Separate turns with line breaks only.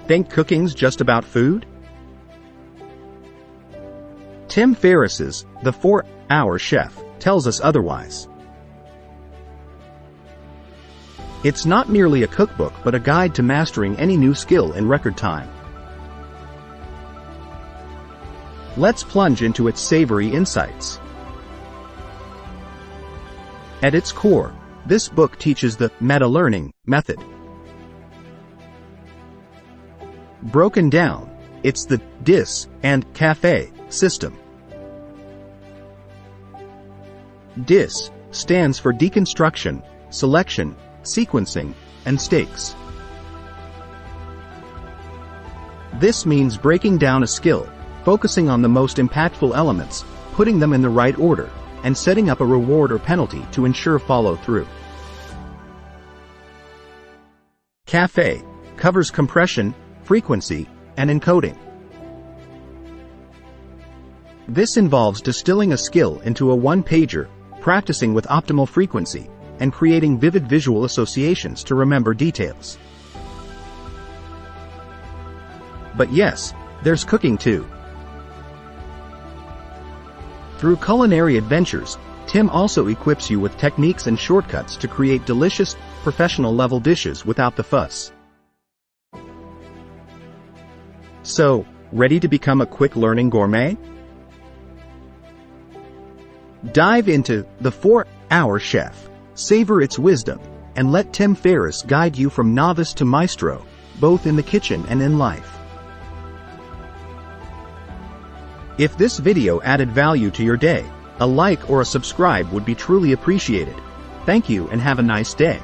Think cooking's just about food? Tim Ferris's The 4-Hour Chef tells us otherwise. It's not merely a cookbook but a guide to mastering any new skill in record time. Let's plunge into its savory insights. At its core, this book teaches the meta-learning method. Broken down, it's the DIS and CAFE system. DIS stands for deconstruction, selection, sequencing, and stakes. This means breaking down a skill, focusing on the most impactful elements, putting them in the right order, and setting up a reward or penalty to ensure follow-through. CAFE covers compression, frequency, and encoding. This involves distilling a skill into a one-pager, practicing with optimal frequency, and creating vivid visual associations to remember details. But yes, there's cooking too. Through culinary adventures, Tim also equips you with techniques and shortcuts to create delicious, professional-level dishes without the fuss. So, ready to become a quick-learning gourmet? Dive into The 4-Hour Chef, savor its wisdom, and let Tim Ferris guide you from novice to maestro, both in the kitchen and in life. If this video added value to your day, a like or a subscribe would be truly appreciated. Thank you and have a nice day.